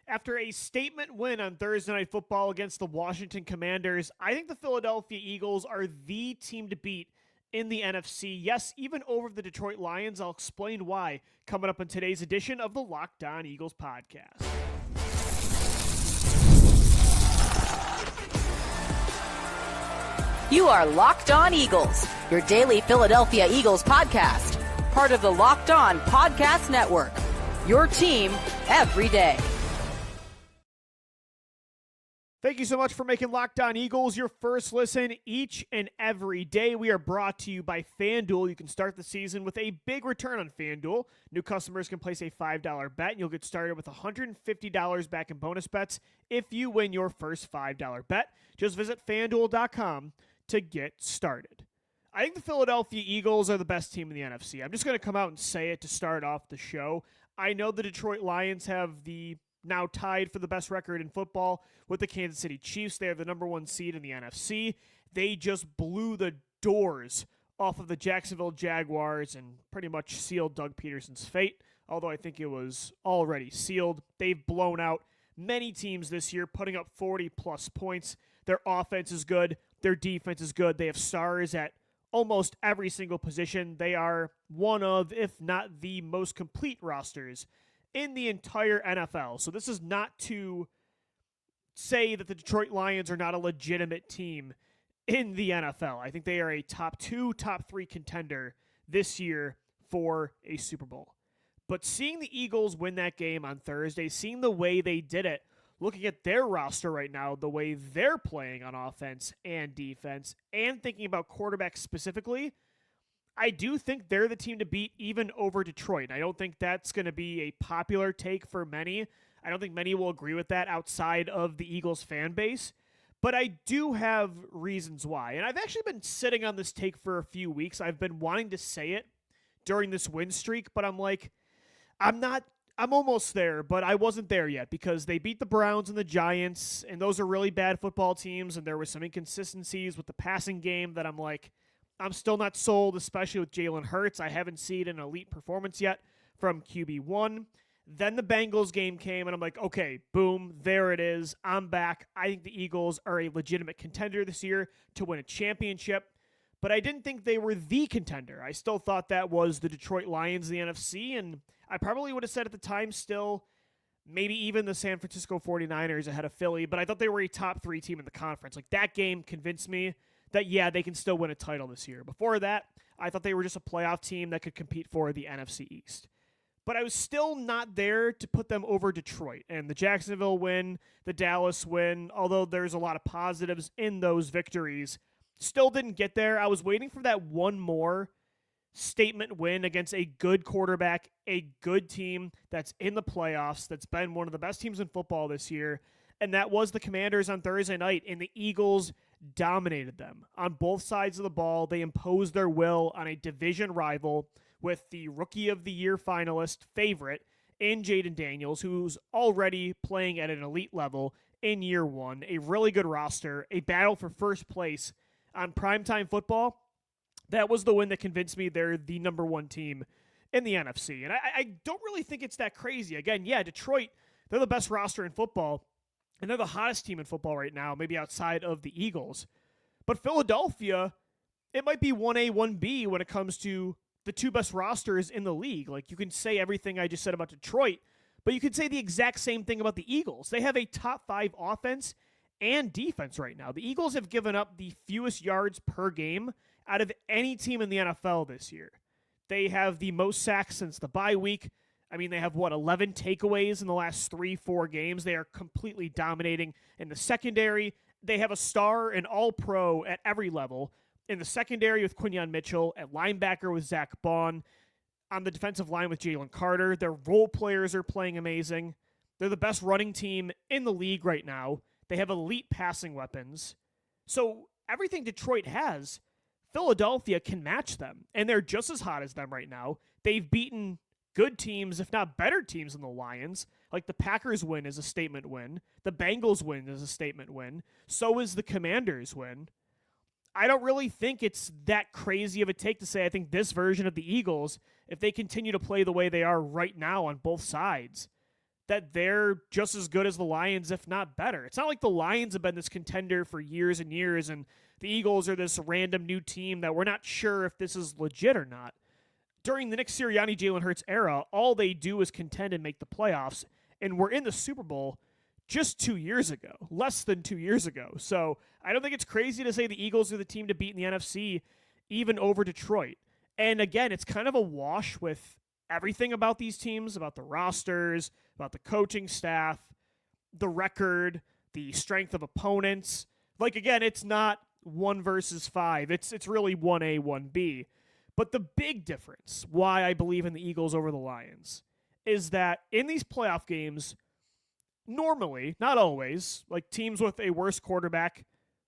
After a statement win on Thursday Night Football against the Washington Commanders, I think the Philadelphia Eagles are the team to beat in the NFC. Yes, even over the Detroit Lions. I'll explain why coming up in today's edition of the Locked On Eagles podcast. You are Locked On Eagles, your daily Philadelphia Eagles podcast. Part of the Locked On Podcast Network, your team every day. Thank you so much for making Locked On Eagles your first listen each and every day. We are brought to you by FanDuel. You can start the season with a big return on FanDuel. New customers can place a $5 bet, and you'll get started with $150 back in bonus bets if you win your first $5 bet. Just visit FanDuel.com to get started. I think the Philadelphia Eagles are the best team in the NFC. I'm just going to come out and say it to start off the show. I know the Detroit Lions have the now tied for the best record in football with the Kansas City Chiefs. They are the number one seed in the NFC. They just blew the doors off of the Jacksonville Jaguars and pretty much sealed Doug Peterson's fate, although I think it was already sealed. They've blown out many teams this year, putting up 40-plus points. Their offense is good. Their defense is good. They have stars at almost every single position. They are one of, if not the most complete rosters in the entire NFL. So this is not to say that the Detroit Lions are not a legitimate team in the NFL. I think they are a top 2, top 3 contender this year for a Super Bowl. But seeing the Eagles win that game on Thursday, seeing the way they did it, looking at their roster right now, the way they're playing on offense and defense, and thinking about quarterbacks specifically, I do think they're the team to beat even over Detroit. I don't think that's going to be a popular take for many. I don't think many will agree with that outside of the Eagles fan base. But I do have reasons why. And I've actually been sitting on this take for a few weeks. I've been wanting to say it during this win streak, but I'm like, I'm almost there, but I wasn't there yet because they beat the Browns and the Giants, and those are really bad football teams, and there were some inconsistencies with the passing game that I'm like, I'm still not sold, especially with Jalen Hurts. I haven't seen an elite performance yet from QB1. Then the Bengals game came, and I'm like, okay, boom, there it is. I'm back. I think the Eagles are a legitimate contender this year to win a championship, but I didn't think they were the contender. I still thought that was the Detroit Lions in the NFC, and I probably would have said at the time still maybe even the San Francisco 49ers ahead of Philly, but I thought they were a top 3 team in the conference. Like, that game convinced me that, yeah, they can still win a title this year. Before that, I thought they were just a playoff team that could compete for the NFC East. But I was still not there to put them over Detroit. And the Jacksonville win, the Dallas win, although there's a lot of positives in those victories, still didn't get there. I was waiting for that one more statement win against a good quarterback, a good team that's in the playoffs, that's been one of the best teams in football this year, and that was the Commanders on Thursday night, and the Eagles dominated them. On both sides of the ball, they imposed their will on a division rival with the Rookie of the Year finalist favorite in Jaden Daniels, who's already playing at an elite level in year one, a really good roster, a battle for first place on primetime football. That was the win that convinced me they're the number one team in the NFC. And I don't really think it's that crazy. Again, yeah, Detroit, they're the best roster in football, and they're the hottest team in football right now, maybe outside of the Eagles. But Philadelphia, it might be 1A, 1B when it comes to the 2 best rosters in the league. Like, you can say everything I just said about Detroit, but you could say the exact same thing about the Eagles. They have a top 5 offense and defense right now. The Eagles have given up the fewest yards per game out of any team in the NFL this year. They have the most sacks since the bye week. I mean, they have, 11 takeaways in the last 3-4 games. They are completely dominating in the secondary. They have a star and all-pro at every level. In the secondary with Quinyon Mitchell, at linebacker with Zach Bond, on the defensive line with Jalen Carter. Their role players are playing amazing. They're the best running team in the league right now. They have elite passing weapons. So everything Detroit has, Philadelphia can match them, and they're just as hot as them right now. They've beaten good teams, if not better teams than the Lions. Like, the Packers win is a statement win. The Bengals win is a statement win. So is the Commanders win. I don't really think it's that crazy of a take to say I think this version of the Eagles, if they continue to play the way they are right now on both sides, that they're just as good as the Lions, if not better. It's not like the Lions have been this contender for years and years, and the Eagles are this random new team that we're not sure if this is legit or not. During the Nick Sirianni, Jalen Hurts era, all they do is contend and make the playoffs, and we're in the Super Bowl just 2 years ago, less than 2 years ago. So I don't think it's crazy to say the Eagles are the team to beat in the NFC, even over Detroit. And again, it's kind of a wash with everything about these teams, about the rosters, about the coaching staff, the record, the strength of opponents. Like, again, it's not 1 versus 5. It's really 1A, 1B. But the big difference, why I believe in the Eagles over the Lions, is that in these playoff games, normally, not always, like teams with a worse quarterback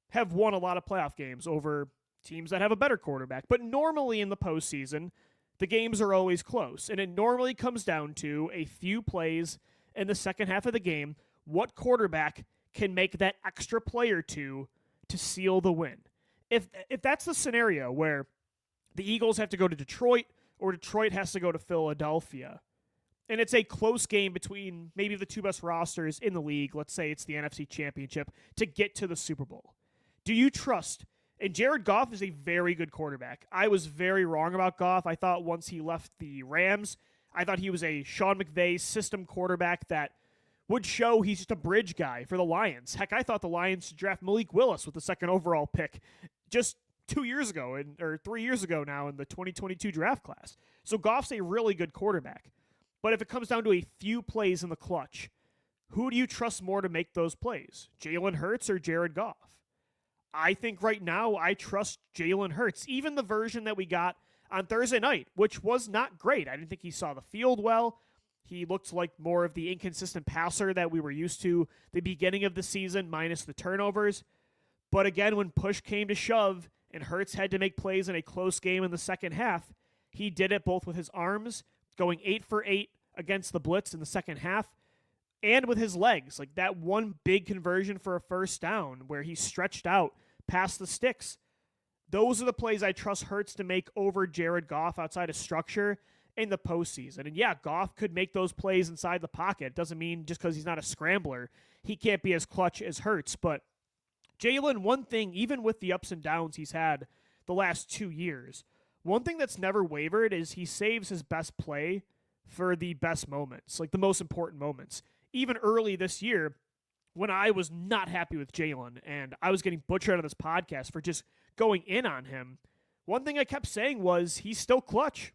have won a lot of playoff games over teams that have a better quarterback. But normally in the postseason, the games are always close. And it normally comes down to a few plays in the second half of the game. What quarterback can make that extra play or two to seal the win? If that's the scenario where the Eagles have to go to Detroit or Detroit has to go to Philadelphia, and it's a close game between maybe the two best rosters in the league, let's say it's the NFC Championship, to get to the Super Bowl, do you trust? And Jared Goff is a very good quarterback. I was very wrong about Goff. I thought once he left the Rams, I thought he was a Sean McVay system quarterback that would show he's just a bridge guy for the Lions. Heck, I thought the Lions should draft Malik Willis with the second overall pick just 2 years ago, or 3 years ago now in the 2022 draft class. So Goff's a really good quarterback. But if it comes down to a few plays in the clutch, who do you trust more to make those plays? Jalen Hurts or Jared Goff? I think right now I trust Jalen Hurts, even the version that we got on Thursday night, which was not great. I didn't think he saw the field well. He looked like more of the inconsistent passer that we were used to the beginning of the season, minus the turnovers. But again, when push came to shove and Hurts had to make plays in a close game in the second half, he did it both with his arms, going 8 for 8 against the blitz in the second half, and with his legs. Like that one big conversion for a first down where he stretched out past the sticks. Those are the plays I trust Hurts to make over Jared Goff outside of structure in the postseason. And yeah, Goff could make those plays inside the pocket. It doesn't mean just because he's not a scrambler, he can't be as clutch as Hurts. But Jalen, one thing, even with the ups and downs he's had the last 2 years, one thing that's never wavered is he saves his best play for the best moments, like the most important moments. Even early this year, when I was not happy with Jalen and I was getting butchered on this podcast for just going in on him, one thing I kept saying was he's still clutch.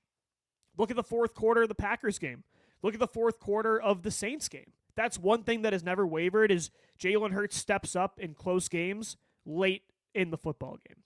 Look at the fourth quarter of the Packers game. Look at the fourth quarter of the Saints game. That's one thing that has never wavered is Jalen Hurts steps up in close games late in the football game.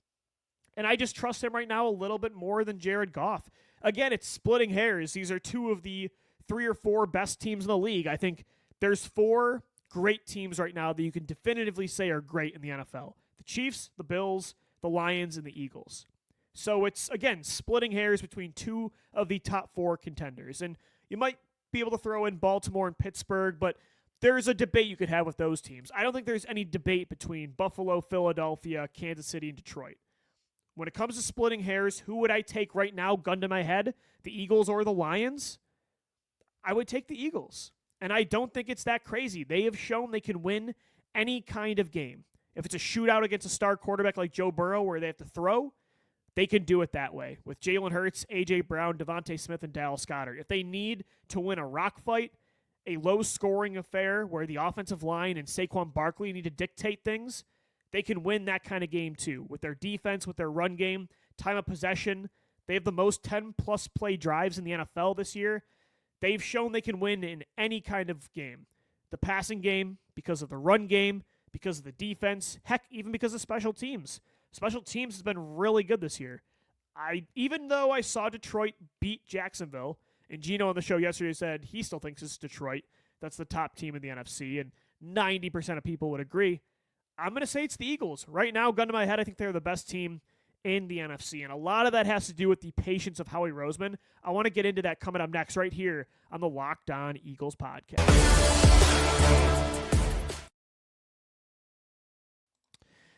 And I just trust him right now a little bit more than Jared Goff. Again, it's splitting hairs. These are two of the 3 or 4 best teams in the league. I think there's 4 great teams right now that you can definitively say are great in the NFL. The Chiefs, the Bills, the Lions, and the Eagles. So it's, again, splitting hairs between 2 of the top 4 contenders. And you might be able to throw in Baltimore and Pittsburgh, but there's a debate you could have with those teams. I don't think there's any debate between Buffalo, Philadelphia, Kansas City, and Detroit. When it comes to splitting hairs, who would I take right now, gun to my head, the Eagles or the Lions? I would take the Eagles. And I don't think it's that crazy. They have shown they can win any kind of game. If it's a shootout against a star quarterback like Joe Burrow where they have to throw, they can do it that way with Jalen Hurts, A.J. Brown, Devontae Smith, and Dallas Goedert. If they need to win a rock fight, a low-scoring affair where the offensive line and Saquon Barkley need to dictate things, they can win that kind of game too. With their defense, with their run game, time of possession, they have the most 10-plus play drives in the NFL this year. They've shown they can win in any kind of game. The passing game, because of the run game, because of the defense, heck, even because of special teams. Special teams has been really good this year. Even though I saw Detroit beat Jacksonville, and Gino on the show yesterday said he still thinks it's Detroit. That's the top team in the NFC, and 90% of people would agree. I'm going to say it's the Eagles. Right now, gun to my head, I think they're the best team in the NFC, and a lot of that has to do with the patience of Howie Roseman. I want to get into that coming up next right here on the Locked On Eagles podcast.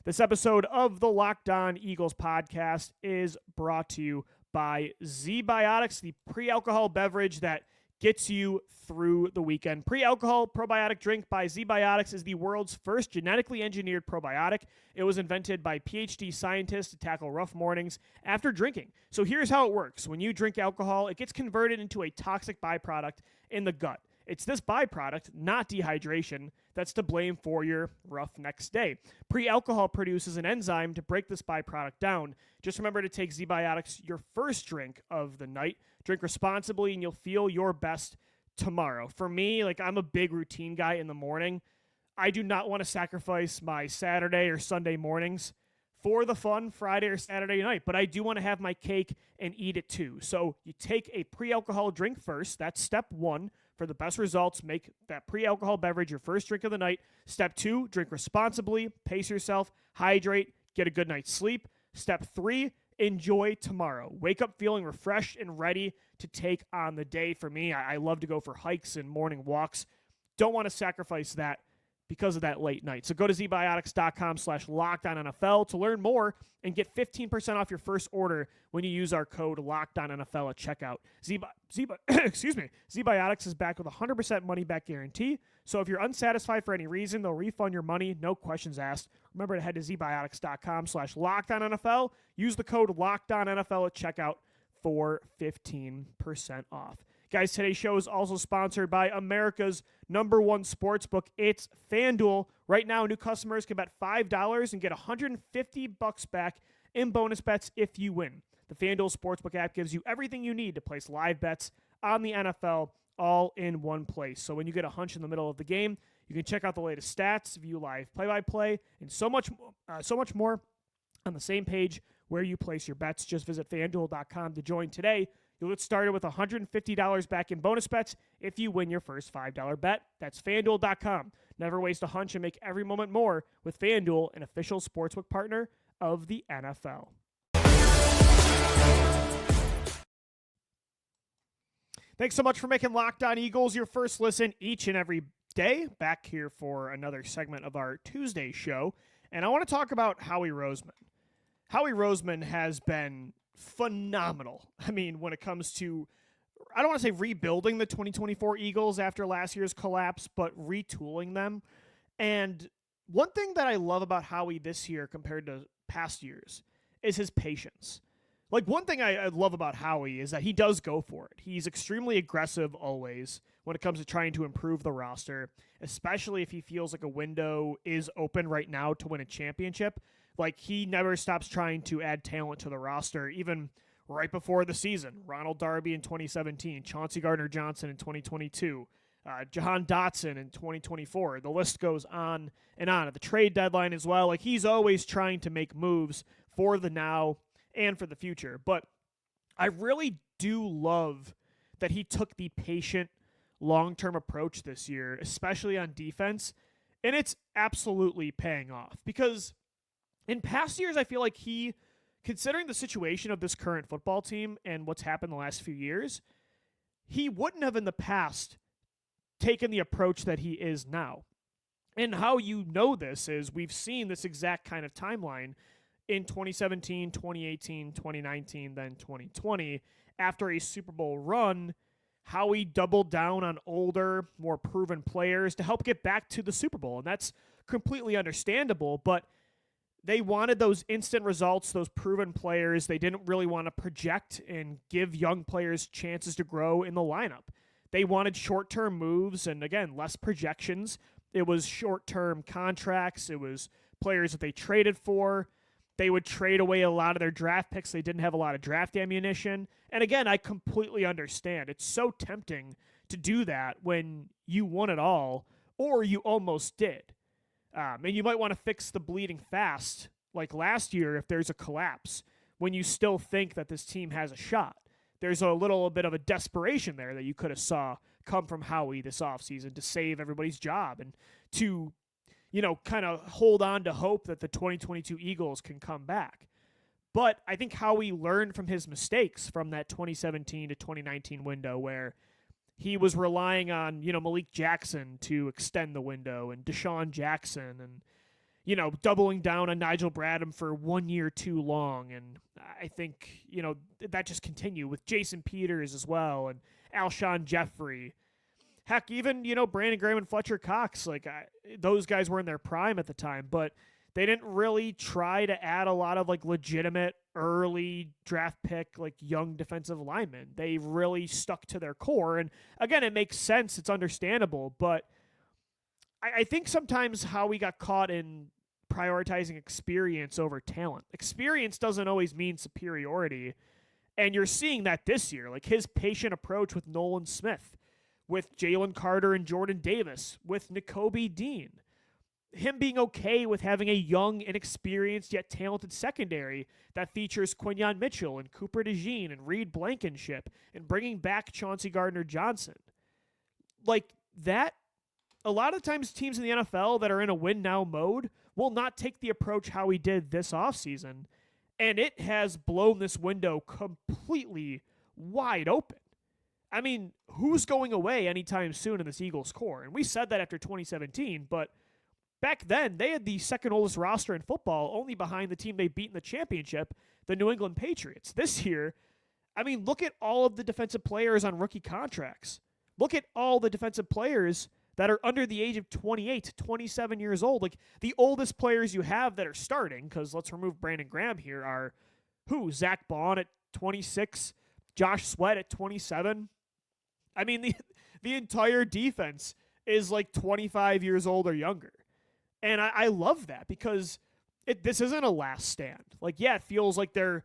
This episode of the Locked On Eagles podcast is brought to you by Z-Biotics, the pre-alcohol beverage that gets you through the weekend. Pre-alcohol probiotic drink by ZBiotics is the world's first genetically engineered probiotic. It was invented by PhD scientists to tackle rough mornings after drinking. So here's how it works. When you drink alcohol, it gets converted into a toxic byproduct in the gut. It's this byproduct, not dehydration, that's to blame for your rough next day. Pre-alcohol produces an enzyme to break this byproduct down. Just remember to take ZBiotics your first drink of the night. Drink responsibly, and you'll feel your best tomorrow. For me, I'm a big routine guy in the morning. I do not want to sacrifice my Saturday or Sunday mornings for the fun Friday or Saturday night, but I do want to have my cake and eat it too. So you take a pre-alcohol drink first. That's step one. For the best results, make that pre-alcohol beverage your first drink of the night. Step 2, drink responsibly, pace yourself, hydrate, get a good night's sleep. Step 3, enjoy tomorrow. Wake up feeling refreshed and ready to take on the day. For me, I love to go for hikes and morning walks. Don't want to sacrifice that because of that late night. So go to zbiotics.com/LockedOnNFL to learn more and get 15% off your first order when you use our code LockedOnNFL at checkout. ZBiotics is backed with a 100% money-back guarantee. So if you're unsatisfied for any reason, they'll refund your money, no questions asked. Remember to head to zbiotics.com/LockedOnNFL. Use the code LockedOnNFL at checkout for 15% off. Guys, today's show is also sponsored by America's #1 sportsbook. It's FanDuel. Right now, new customers can bet $5 and get $150 back in bonus bets if you win. The FanDuel Sportsbook app gives you everything you need to place live bets on the NFL all in one place. So when you get a hunch in the middle of the game, you can check out the latest stats, view live play-by-play, and so much more on the same page where you place your bets. Just visit FanDuel.com to join today. You'll get started with $150 back in bonus bets if you win your first $5 bet. That's FanDuel.com. Never waste a hunch and make every moment more with FanDuel, an official sportsbook partner of the NFL. Thanks so much for making Locked On Eagles your first listen each and every day. Back here for another segment of our Tuesday show. And I want to talk about Howie Roseman. Howie Roseman has been phenomenal. I mean, when it comes to, I don't want to say rebuilding the 2024 Eagles after last year's collapse, but retooling them. And one thing that I love about Howie this year compared to past years is his patience. One thing I love about Howie is that he does go for it. He's extremely aggressive always when it comes to trying to improve the roster, especially if he feels like a window is open right now to win a championship. He never stops trying to add talent to the roster, even right before the season. Ronald Darby in 2017, Chauncey Gardner-Johnson in 2022, Jahan Dotson in 2024. The list goes on and on. At the trade deadline as well, he's always trying to make moves for the now and for the future. But I really do love that he took the patient, long-term approach this year, especially on defense, and it's absolutely paying off because in past years, I feel like he, considering the situation of this current football team and what's happened the last few years, he wouldn't have in the past taken the approach that he is now. And how you know this is we've seen this exact kind of timeline in 2017, 2018, 2019, then 2020. After a Super Bowl run, Howie doubled down on older, more proven players to help get back to the Super Bowl. And that's completely understandable, but they wanted those instant results, those proven players. They didn't really want to project and give young players chances to grow in the lineup. They wanted short-term moves and, again, less projections. It was short-term contracts. It was players that they traded for. They would trade away a lot of their draft picks. They didn't have a lot of draft ammunition. And, again, I completely understand. It's so tempting to do that when you won it all or you almost did. And you might want to fix the bleeding fast, like last year, if there's a collapse, when you still think that this team has a shot. There's a little bit of a desperation there that you could have saw come from Howie this offseason to save everybody's job and to, kind of hold on to hope that the 2022 Eagles can come back. But I think Howie learned from his mistakes from that 2017 to 2019 window where he was relying on, Malik Jackson to extend the window and Deshaun Jackson and, doubling down on Nigel Bradham for 1 year too long. And I think, that just continued with Jason Peters as well. And Alshon Jeffrey. Heck, even, Brandon Graham and Fletcher Cox, those guys were in their prime at the time, but they didn't really try to add a lot of legitimate early draft pick, young defensive linemen. They really stuck to their core. And again, it makes sense. It's understandable, but I think sometimes how we got caught in prioritizing experience over talent. Experience doesn't always mean superiority. And you're seeing that this year, his patient approach with Nolan Smith, with Jalen Carter and Jordan Davis, with Nakobe Dean. Him being okay with having a young, inexperienced, yet talented secondary that features Quinyon Mitchell and Cooper DeJean and Reed Blankenship and bringing back Chauncey Gardner-Johnson. That, a lot of times teams in the NFL that are in a win-now mode will not take the approach how we did this offseason, and it has blown this window completely wide open. I mean, who's going away anytime soon in this Eagles core? And we said that after 2017, but back then, they had the second oldest roster in football, only behind the team they beat in the championship, the New England Patriots. This year, I mean, look at all of the defensive players on rookie contracts. Look at all the defensive players that are under the age of 28, 27 years old. The oldest players you have that are starting, because let's remove Brandon Graham here, are who? Zach Bond at 26, Josh Sweat at 27. I mean, the entire defense is 25 years old or younger. And I love that because this isn't a last stand. It feels like they're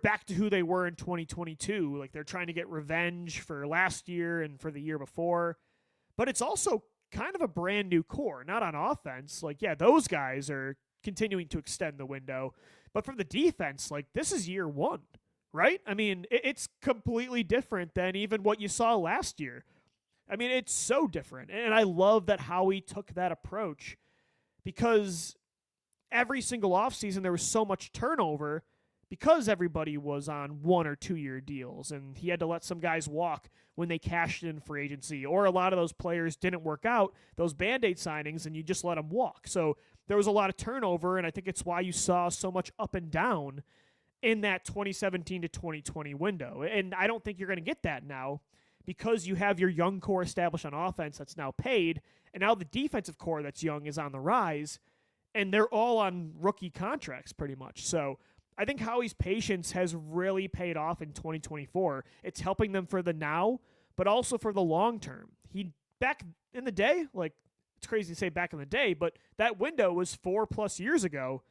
back to who they were in 2022. They're trying to get revenge for last year and for the year before. But it's also kind of a brand new core, not on offense. Those guys are continuing to extend the window. But for the defense, this is year one, right? I mean, it's completely different than even what you saw last year. I mean, it's so different. And I love that Howie took that approach because every single offseason there was so much turnover because everybody was on 1 or 2 year deals, and he had to let some guys walk when they cashed in free agency, or a lot of those players didn't work out, those Band-Aid signings, and you just let them walk. So there was a lot of turnover, and I think it's why you saw so much up and down in that 2017 to 2020 window. And I don't think you're going to get that now because you have your young core established on offense that's now paid, and now the defensive core that's young is on the rise, and they're all on rookie contracts pretty much. So I think Howie's patience has really paid off in 2024. It's helping them for the now, but also for the long term. He, back in the day, it's crazy to say back in the day, but that window was 4+ years ago.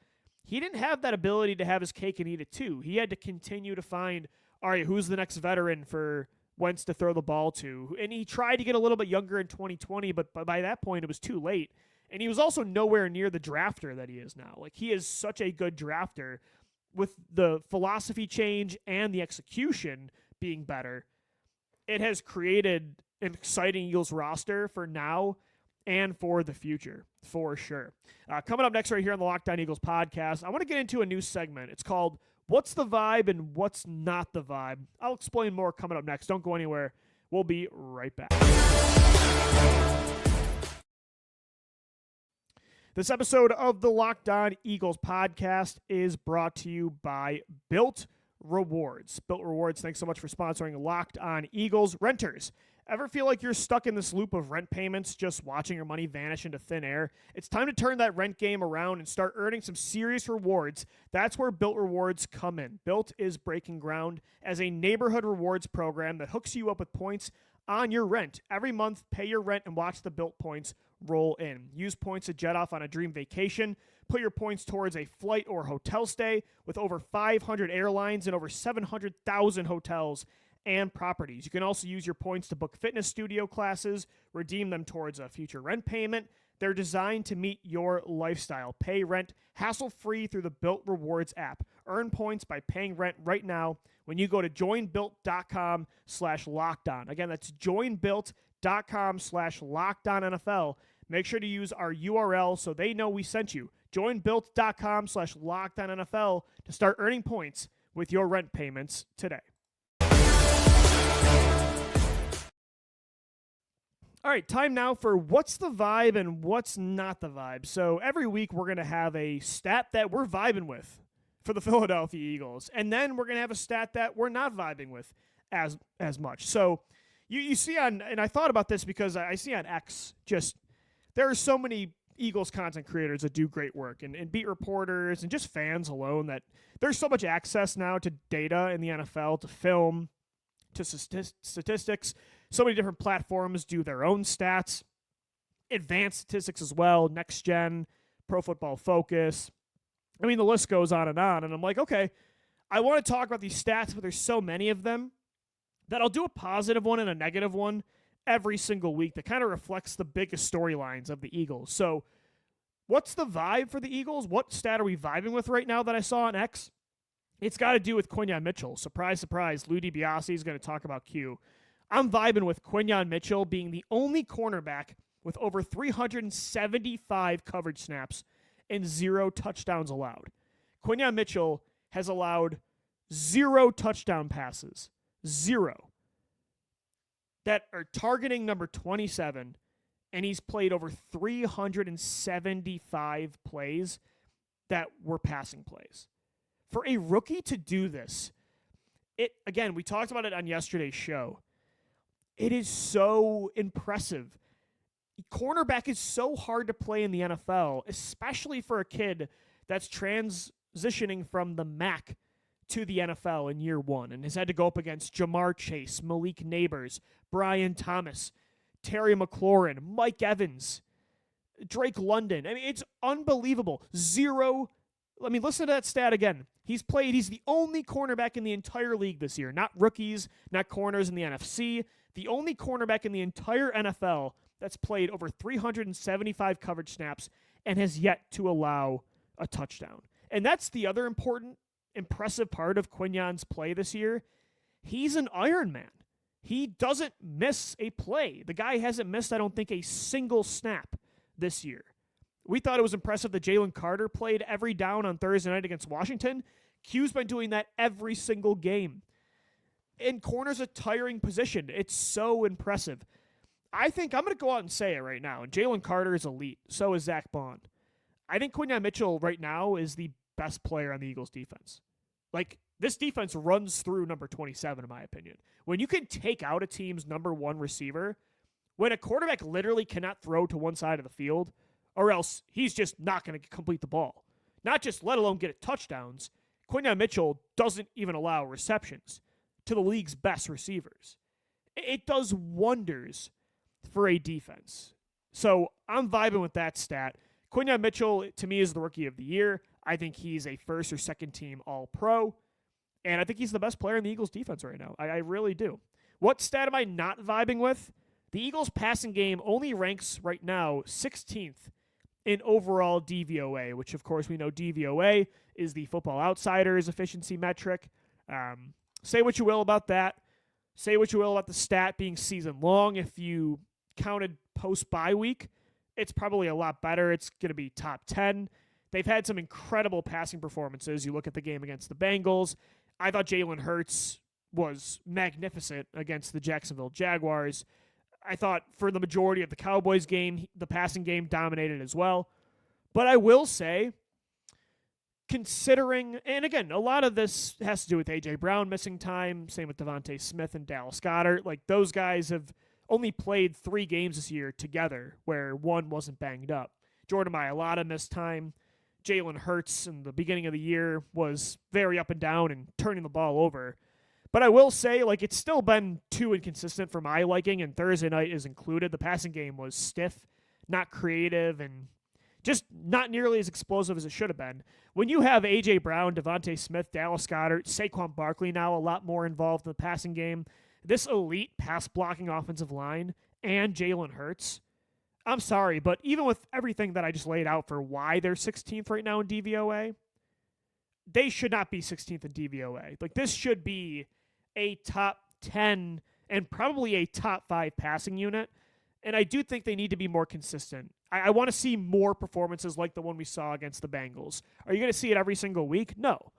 He didn't have that ability to have his cake and eat it too. He had to continue to find, all right, who's the next veteran for Wentz to throw the ball to? And he tried to get a little bit younger in 2020, but by that point it was too late. And he was also nowhere near the drafter that he is now. He is such a good drafter. With the philosophy change and the execution being better, it has created an exciting Eagles roster for now and for the future, for sure. Coming up next right here on the Locked On Eagles podcast, I want to get into a new segment. It's called What's the Vibe and What's Not the Vibe? I'll explain more coming up next. Don't go anywhere. We'll be right back. This episode of the Locked On Eagles podcast is brought to you by Bilt Rewards. Bilt Rewards, thanks so much for sponsoring Locked On Eagles. Renters, ever feel like you're stuck in this loop of rent payments, just watching your money vanish into thin air? It's time to turn that rent game around and start earning some serious rewards. That's where Bilt Rewards come in. Bilt is breaking ground as a neighborhood rewards program that hooks you up with points on your rent. Every month, pay your rent and watch the Bilt points roll in. Use points to jet off on a dream vacation. Put your points towards a flight or hotel stay with over 500 airlines and over 700,000 hotels and properties. You can also use your points to book fitness studio classes, redeem them towards a future rent payment. They're designed to meet your lifestyle. Pay rent hassle-free through the Bilt Rewards app. Earn points by paying rent right now when you go to joinbuilt.com/lockedon. Again, that's joinbuilt.com/lockedonnfl. Make sure to use our URL so they know we sent you. Joinbuilt.com/lockedonnfl to start earning points with your rent payments today. All right, time now for What's the Vibe and What's Not the Vibe. So every week we're going to have a stat that we're vibing with for the Philadelphia Eagles. And then we're going to have a stat that we're not vibing with as much. So You see on, and I thought about this because I see on X, just there are so many Eagles content creators that do great work, and beat reporters and just fans alone, that there's so much access now to data in the NFL, to film, to statistics. So many different platforms do their own stats, advanced statistics as well, Next Gen, Pro Football Focus. I mean, the list goes on. And I'm like, okay, I want to talk about these stats, but there's so many of them that I'll do a positive one and a negative one every single week that kind of reflects the biggest storylines of the Eagles. So what's the vibe for the Eagles? What stat are we vibing with right now that I saw on X? It's got to do with Quinyon Mitchell. Surprise, surprise, Lou DiBiase is going to talk about Q. I'm vibing with Quinyon Mitchell being the only cornerback with over 375 coverage snaps and 0 touchdowns allowed. Quinyon Mitchell has allowed 0 touchdown passes. 0. That are targeting number 27, and he's played over 375 plays that were passing plays. For a rookie to do this, again, we talked about it on yesterday's show. It is so impressive. Cornerback is so hard to play in the NFL, especially for a kid that's transitioning from the MAC to the NFL in year one and has had to go up against Jamar Chase, Malik Neighbors, Brian Thomas, Terry McLaurin, Mike Evans, Drake London. I mean, it's unbelievable. 0. Let me listen to that stat again. He's the only cornerback in the entire league this year. Not rookies, not corners in the NFC. The only cornerback in the entire NFL that's played over 375 coverage snaps and has yet to allow a touchdown. And that's the other impressive part of Quinyon's play this year. He's an Iron Man. He doesn't miss a play. The guy hasn't missed, I don't think, a single snap this year. We thought it was impressive that Jalen Carter played every down on Thursday night against Washington. Q's been doing that every single game. And corner's a tiring position. It's so impressive. I think I'm going to go out and say it right now. And Jalen Carter is elite. So is Zach Bond. I think Quinyon Mitchell right now is the best player on the Eagles defense. Like, this defense runs through number 27, in my opinion. When you can take out a team's number 1 receiver, when a quarterback literally cannot throw to one side of the field, or else he's just not going to complete the ball. Not just let alone get it touchdowns. Quinyon Mitchell doesn't even allow receptions to the league's best receivers. It does wonders for a defense. So I'm vibing with that stat. Quinyon Mitchell, to me, is the rookie of the year. I think he's a first or second team All-Pro. And I think he's the best player in the Eagles defense right now. I really do. What stat am I not vibing with? The Eagles passing game only ranks right now 16th in overall DVOA, which of course we know DVOA is the Football Outsiders efficiency metric. Say what you will about that. Say what you will about the stat being season long. If you counted post-bye week, it's probably a lot better. It's going to be top 10. They've had some incredible passing performances. You look at the game against the Bengals. I thought Jalen Hurts was magnificent against the Jacksonville Jaguars. I thought for the majority of the Cowboys game, the passing game dominated as well. But I will say, considering, and again, a lot of this has to do with A.J. Brown missing time, same with Devontae Smith and Dallas Goedert. Like, those guys have only played 3 games this year together where one wasn't banged up. Jordan Mailata missed time. Jalen Hurts in the beginning of the year was very up and down and turning the ball over. But I will say, like, it's still been too inconsistent for my liking, and Thursday night is included. The passing game was stiff, not creative, and just not nearly as explosive as it should have been. When you have A.J. Brown, Devontae Smith, Dallas Goedert, Saquon Barkley now a lot more involved in the passing game, this elite pass-blocking offensive line, and Jalen Hurts, I'm sorry, but even with everything that I just laid out for why they're 16th right now in DVOA, they should not be 16th in DVOA. Like, this should be a top 10 and probably a top 5 passing unit. And I do think they need to be more consistent. I want to see more performances like the one we saw against the Bengals. Are you going to see it every single week? No.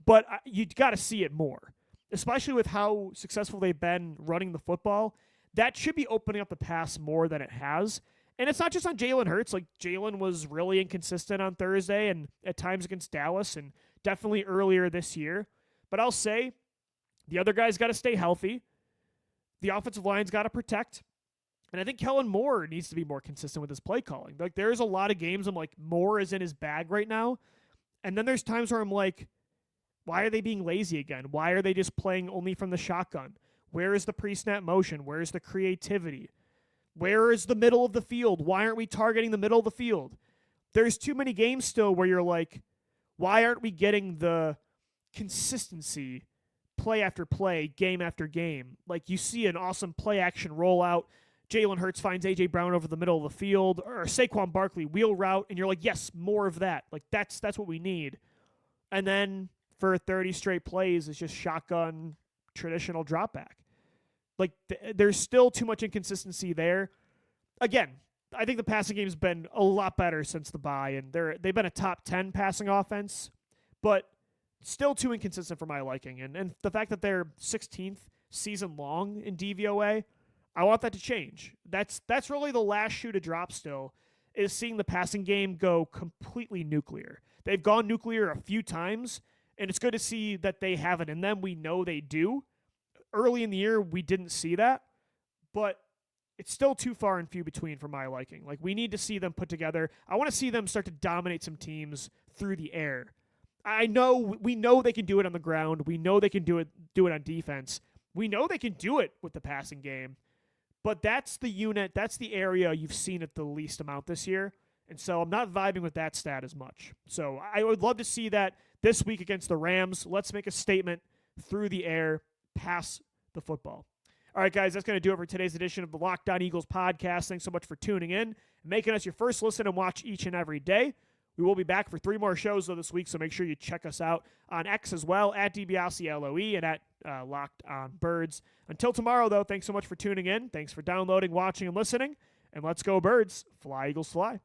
But you got to see it more, especially with how successful they've been running the football. That should be opening up the pass more than it has. And it's not just on Jalen Hurts. Like, Jalen was really inconsistent on Thursday and at times against Dallas and definitely earlier this year. But I'll say the other guys got to stay healthy. the offensive line's got to protect. And I think Kellen Moore needs to be more consistent with his play calling. Like, there's a lot of games I'm like, Moore is in his bag right now. And then there's times where I'm like, why are they being lazy again? Why are they just playing only from the shotgun? Where is the pre-snap motion? Where is the creativity? Where is the middle of the field? Why aren't we targeting the middle of the field? There's too many games still where you're like, why aren't we getting the consistency play after play, game after game? Like, you see an awesome play action rollout. Jalen Hurts finds A.J. Brown over the middle of the field, or Saquon Barkley wheel route, and you're like, yes, more of that. Like, that's what we need. And then for 30 straight plays, it's just shotgun, traditional drop back. Like, there's still too much inconsistency there. Again, I think the passing game's been a lot better since the bye, and they've been a top 10 passing offense, but still too inconsistent for my liking. And the fact that they're 16th season long in DVOA, I want that to change. That's really the last shoe to drop still, is seeing the passing game go completely nuclear. They've gone nuclear a few times, and it's good to see that they have it in them. We know they do. Early in the year, we didn't see that, but it's still too far and few between for my liking. Like, we need to see them put together. I want to see them start to dominate some teams through the air. We know they can do it on the ground. We know they can do it on defense. We know they can do it with the passing game. But that's the unit, that's the area you've seen it the least amount this year. And so I'm not vibing with that stat as much. So I would love to see that this week against the Rams. Let's make a statement through the air, pass the football. All right, guys, that's going to do it for today's edition of the Locked On Eagles podcast. Thanks so much for tuning in and making us your first listen and watch each and every day. We will be back for 3 more shows, though, this week, so make sure you check us out on X as well, at DiBiase LOE and at Locked On Birds. Until tomorrow, though, thanks so much for tuning in. Thanks for downloading, watching, and listening. And let's go, Birds. Fly, Eagles, fly.